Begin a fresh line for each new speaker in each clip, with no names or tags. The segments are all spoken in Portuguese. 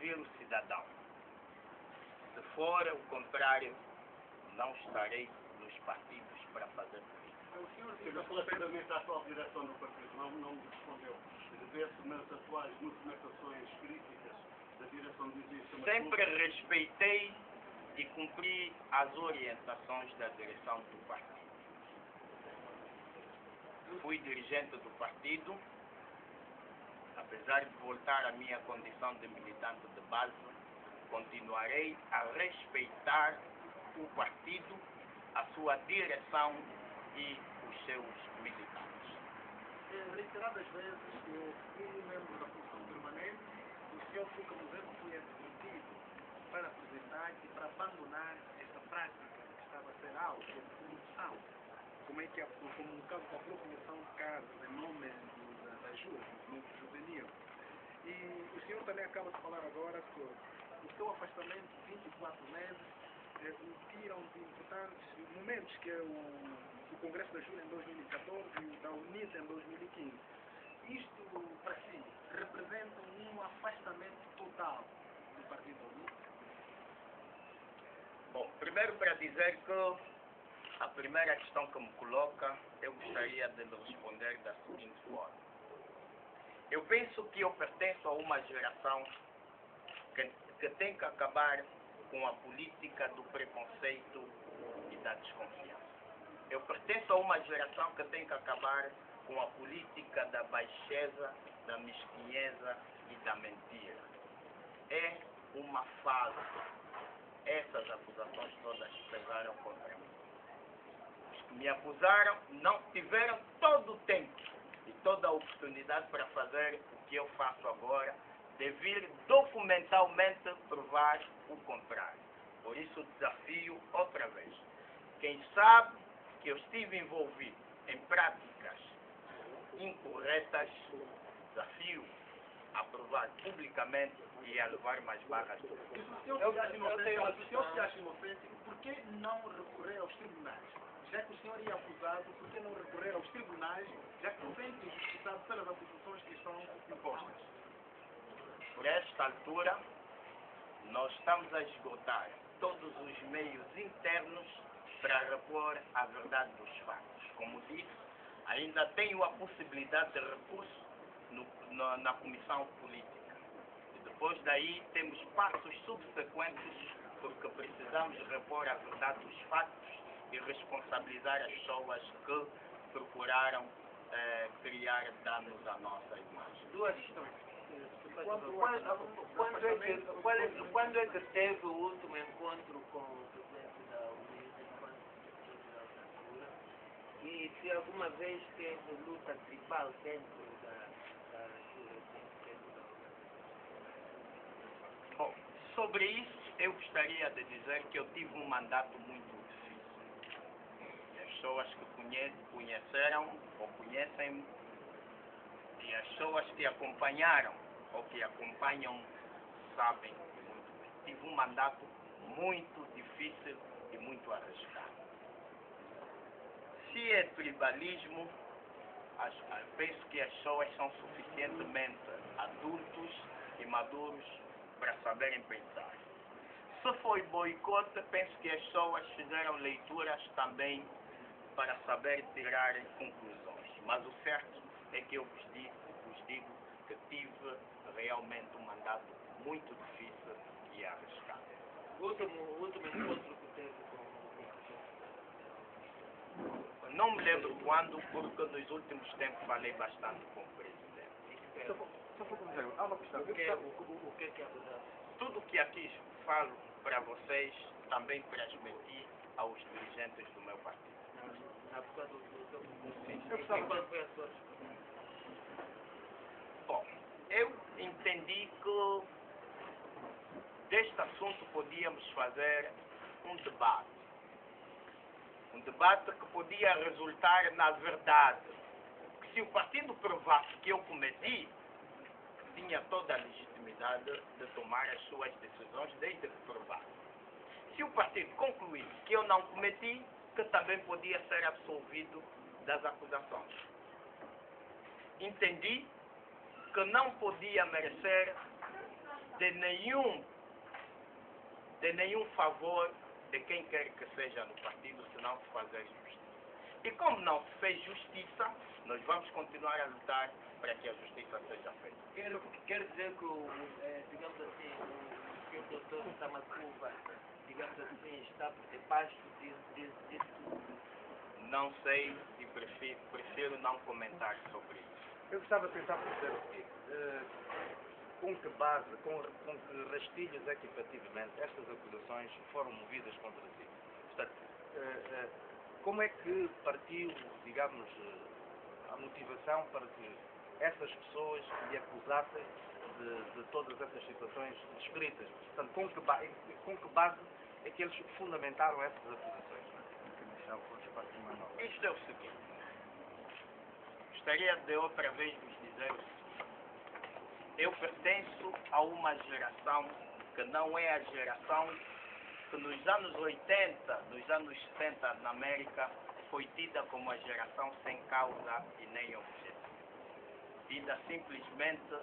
ouvir o cidadão. Se for o contrário, não estarei nos partidos para fazer política.
O senhor, relativamente à atual direção do partido, não me respondeu. Vê-se nas atuais movimentações críticas da direção do Exército.
Sempre respeitei e cumpri as orientações da direção do partido. Fui dirigente do partido, apesar de voltar à minha condição de militante de base, continuarei a respeitar o partido, a sua direção e os seus militantes.
Reiteradas vezes, eu fui membro da Comissão Permanente, o senhor Fuca Mozeiro foi admitido para apresentar e para abandonar esta prática que estava a ser algo de promoção, como é que como no caso da promoção de casos em nome da JUA, do movimento juvenil. E o senhor também acaba de falar agora sobre o seu afastamento de 24 meses, o tiram de importantes momentos, que é o Congresso da JUA em 2014 e o da UNITA em 2015. Isto, para si, representa um afastamento total do Partido UNITA?
Bom, primeiro para dizer que a primeira questão que me coloca, eu gostaria de lhe responder da seguinte forma. Eu penso que eu pertenço a uma geração que tem que acabar com a política do preconceito e da desconfiança. Eu pertenço a uma geração que tem que acabar com a política da baixeza, da mesquinheza e da mentira. É uma fase. Essas acusações todas pesaram contra mim. Os que me acusaram não tiveram todo o tempo e toda a oportunidade para fazer o que eu faço agora, de vir documentalmente provar o contrário. Por isso desafio outra vez. Quem sabe que eu estive envolvido em práticas incorretas, desafio a provar publicamente e a levar mais barras do que
Se o senhor se acha inocente, por que não recorrer aos tribunais? Já que o senhor é acusado, por que não recorrer aos tribunais, já que se sente injustiçado pelas acusações que estão impostas?
Por esta altura, nós estamos a esgotar todos os meios internos para repor a verdade dos fatos. Como disse, ainda tenho a possibilidade de recurso na Comissão Política. E depois daí temos passos subsequentes, porque precisamos repor a verdade dos fatos e responsabilizar as pessoas que procuraram criar danos à nossa imagem.
Duas questões. Quando é que teve o último encontro com o presidente da UNITA enquanto presidente da cultura? E se alguma vez teve luta tribal dentro da organização?
Bom, sobre isso eu gostaria de dizer que eu tive um mandato muito difícil. As pessoas que conheceram ou conhecem e as pessoas que acompanharam ou que acompanham sabem muito bem. Tive um mandato muito difícil e muito arriscado. Se é tribalismo, penso que as pessoas são suficientemente adultos e maduros para saberem pensar. Se foi boicote, penso que as pessoas fizeram leituras também para saber tirar conclusões. Mas o certo é que eu vos digo que tive realmente um mandato muito difícil e arriscado.
O último encontro que teve com
Não me lembro quando, porque nos últimos tempos falei bastante com o presidente.
Só para dizer, há uma questão.
o que é a verdade?
Tudo o que aqui falo para vocês também transmiti aos dirigentes do meu partido.
Na época do
Sim.
qual foi a sua resposta?
Bom, eu entendi que deste assunto podíamos fazer um debate. Um debate que podia resultar na verdade. Que se o partido provasse que eu cometi, tinha toda a legitimidade de tomar as suas decisões desde que provasse. Se o partido concluísse que eu não cometi, que também podia ser absolvido das acusações. Entendi que não podia merecer de nenhum favor de quem quer que seja no partido se não se fazer justiça. E como não se fez justiça, nós vamos continuar a lutar para que a justiça seja feita.
Quer dizer que, digamos assim, o Sr. Dr. Samacuva, digamos assim, está por debaixo disso tudo?
Não sei e prefiro não comentar sobre isso.
Eu gostava de tentar perceber o seguinte. Com que base, com que rastilhos é que efetivamente estas acusações foram movidas contra si? Portanto, como é que partiu, digamos, a motivação para que essas pessoas lhe acusassem de todas essas situações descritas? Portanto, com que base é que eles fundamentaram essas acusações?
Isto é o seguinte. Gostaria de outra vez vos dizer o seguinte. Eu pertenço a uma geração que não é a geração que nos anos 80, nos anos 70 na América foi tida como a geração sem causa e nem objetivo. Tida simplesmente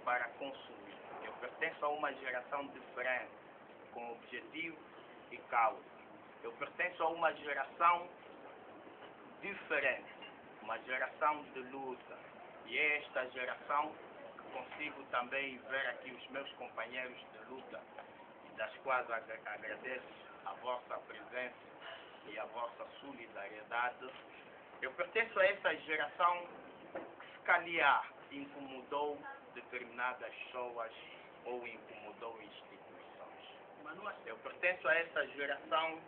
para consumir. Eu pertenço a uma geração diferente, com objetivo e causa. Eu pertenço a uma geração diferente, uma geração de luta. E é esta geração que consigo também ver aqui os meus companheiros de luta, e das quais agradeço a vossa presença e a vossa solidariedade. Eu pertenço a essa geração que se calhar incomodou determinadas pessoas ou incomodou instituições. Eu pertenço a essa geração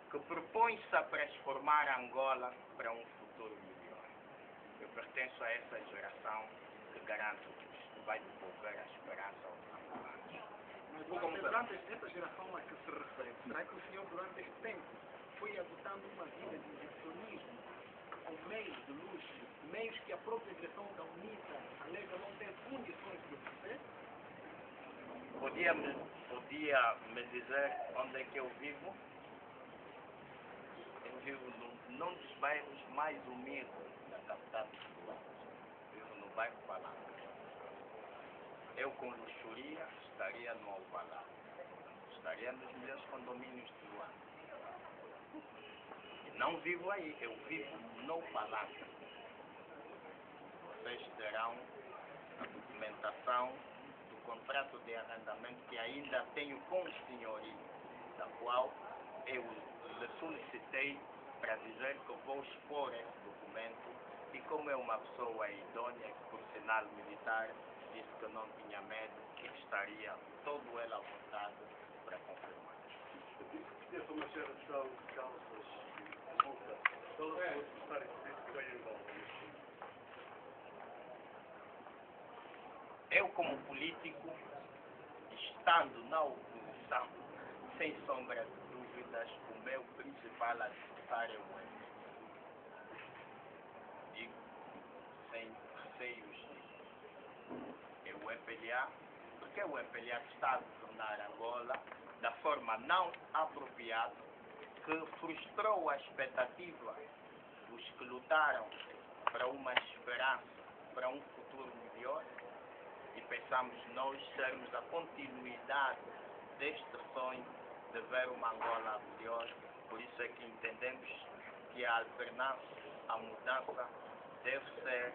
que propõe-se a transformar Angola para um futuro melhor. Eu pertenço a essa geração que garanto-vos que vai devolver a esperança aos angolanos.
Durante esta geração a que se refere, será que o senhor durante este tempo foi adotando uma vida de exibicionismo com meios de luxo, meios que a própria direção da UNITA alega não ter condições de oferecer?
Podia me dizer onde é que eu vivo? Eu vivo num dos bairros mais humildes da capital de Luanda. Vivo no bairro Palanca. Eu com luxuria estaria no Alvalade. Estaria nos melhores condomínios de Luanda. E não vivo aí, eu vivo no Palanca. Vocês terão a documentação do contrato de arrendamento que ainda tenho com o senhorio, da qual eu lhe solicitei para dizer que vou expor esse documento, e como é uma pessoa idônea, por sinal militar, disse que não tinha medo, que estaria todo ele à vontade para confirmar.
Conheço uma geração de causas de luta. Qual é o secretário político que vai em volta nisto?
Eu, como político, estando na oposição, sem sombra de dúvidas, o meu principal adversário é o MPLA. Digo, sem receios, é o MPLA, porque é o MPLA que está a governar Angola da forma não apropriada, que frustrou a expectativa dos que lutaram para uma esperança, para um futuro melhor, e pensamos nós sermos a continuidade deste sonho de ver uma Angola melhor. Por isso é que entendemos que a alternância, a mudança, deve ser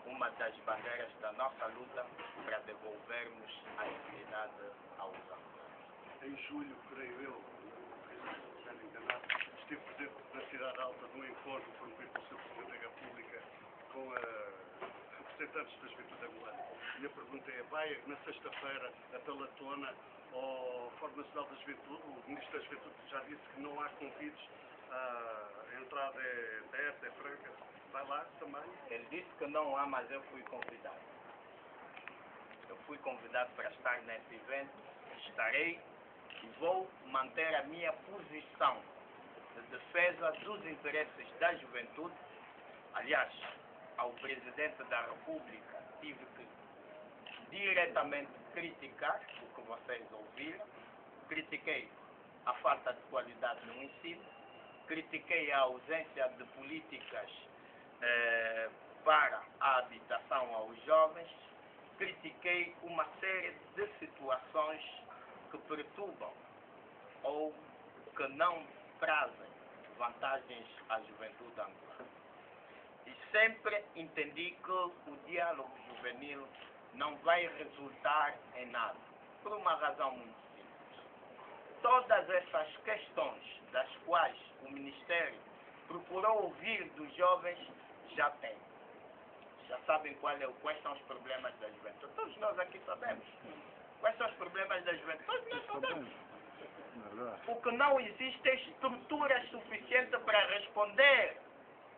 uma das bandeiras da nossa luta para devolvermos a dignidade aos angolanos.
Em julho, creio eu, se estiver enganado, estive presente na Cidade Alta num encontro promovido pelo Sr. Presidente da República com representantes da juventude angolana. E a pergunta é, vai na sexta-feira até Latona ao Fórum Nacional da Juventude? O Ministro da Juventude já disse que não há convites, a entrada é aberta, é franca. Vai lá também?
Ele disse que não há, mas eu fui convidado. Eu fui convidado para estar nesse evento, estarei e vou manter a minha posição de defesa dos interesses da juventude. Aliás, ao Presidente da República tive que diretamente criticar o que vocês ouviram. Critiquei a falta de qualidade no ensino, critiquei a ausência de políticas para a habitação aos jovens, critiquei uma série de situações perturbam ou que não trazem vantagens à juventude angolana. E sempre entendi que o diálogo juvenil não vai resultar em nada, por uma razão muito simples. Todas essas questões das quais o Ministério procurou ouvir dos jovens já tem. Já sabem quais são os problemas da juventude. Todos nós aqui sabemos. Quais são os problemas da juventude? Todos nós sabemos. O que não existe é estrutura suficiente para responder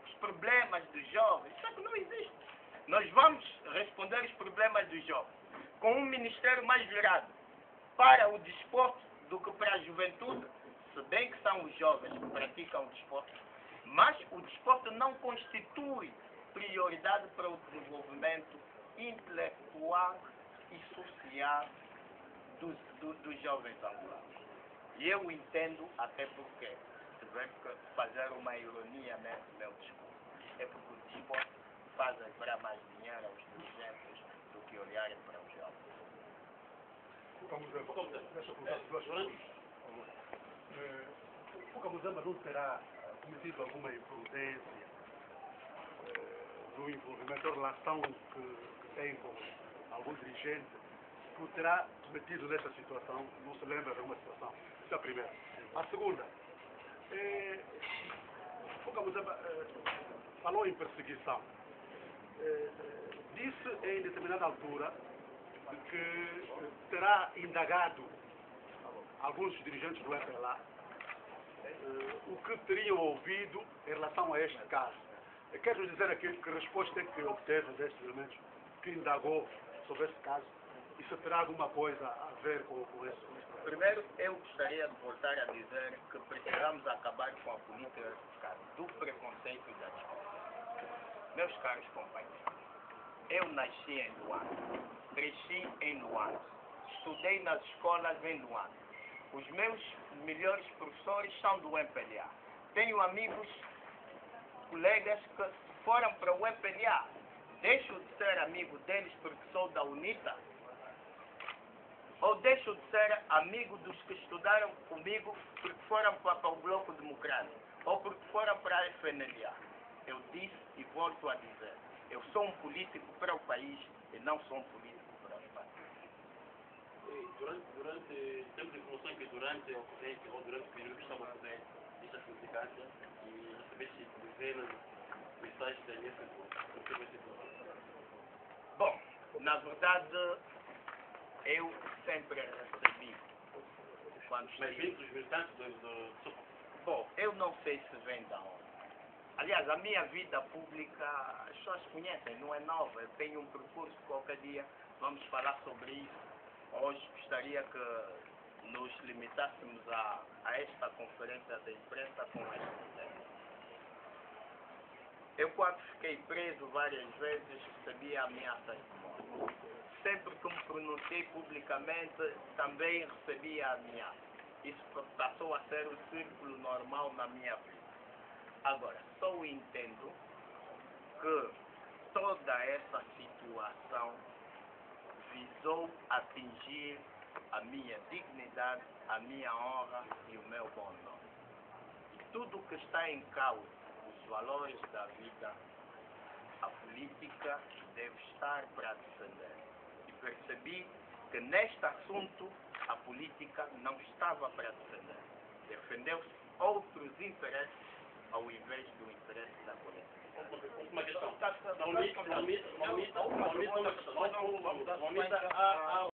os problemas dos jovens. Isso é que não existe. Nós vamos responder os problemas dos jovens com um ministério mais virado para o desporto do que para a juventude, se bem que são os jovens que praticam o desporto, mas o desporto não constitui prioridade para o desenvolvimento intelectual e social dos jovens angolanos. E eu entendo até porque, se tiver que fazer uma ironia nesse meu discurso, é porque o desporto faz entrar mais dinheiro aos dirigentes do que olharem para os jovens.
O Camuzamba não terá cometido alguma imprudência no envolvimento, a relação que tem com algum dirigente que o terá metido nessa situação? Não se lembra de uma situação? Essa é a primeira. A segunda, o Camuzamba falou em perseguição. Disse em determinada altura que terá indagado alguns dirigentes do EPLA o que teriam ouvido em relação a este caso. Quero dizer aqui que resposta é que obteve destes elementos que indagou sobre este caso e se terá alguma coisa a ver com isso.
Primeiro, eu gostaria de voltar a dizer que precisamos acabar com a política do preconceito e da discriminação. Meus caros companheiros, eu nasci em Luanda, cresci em Luanda, estudei nas escolas em Luanda. Os meus melhores professores são do MPLA. Tenho amigos, colegas que foram para o MPLA. Deixo de ser amigo deles porque sou da UNITA? Ou deixo de ser amigo dos que estudaram comigo porque foram para o Bloco Democrático? Ou porque foram para a FNLA? Eu disse e volto a dizer, eu sou um político para o país e não sou um político para os países.
Temos informação que durante a ocorrência ou durante o período que estava a fazer estas publicações e recebeste dezenas de mensagens da mesa do que vai ser.
Bom, na verdade, eu sempre recebi quando
Mas vem dos militantes do
Bom, eu não sei se vem da onde. Aliás, a minha vida pública, as pessoas conhecem, não é nova. Eu tenho um percurso, qualquer dia vamos falar sobre isso. Hoje gostaria que nos limitássemos a esta conferência de imprensa com este tema. Eu, quando fiquei preso várias vezes, recebi ameaças de morte. Sempre que me pronunciei publicamente, também recebia ameaças. Isso passou a ser o círculo normal na minha vida. Agora, só entendo que toda essa situação visou atingir a minha dignidade, a minha honra e o meu bom nome. E tudo que está em causa, os valores da vida, a política deve estar para defender. E percebi que neste assunto a política não estava para defender. Defendeu-se outros interesses ao invés do interesse da política.
Uma questão.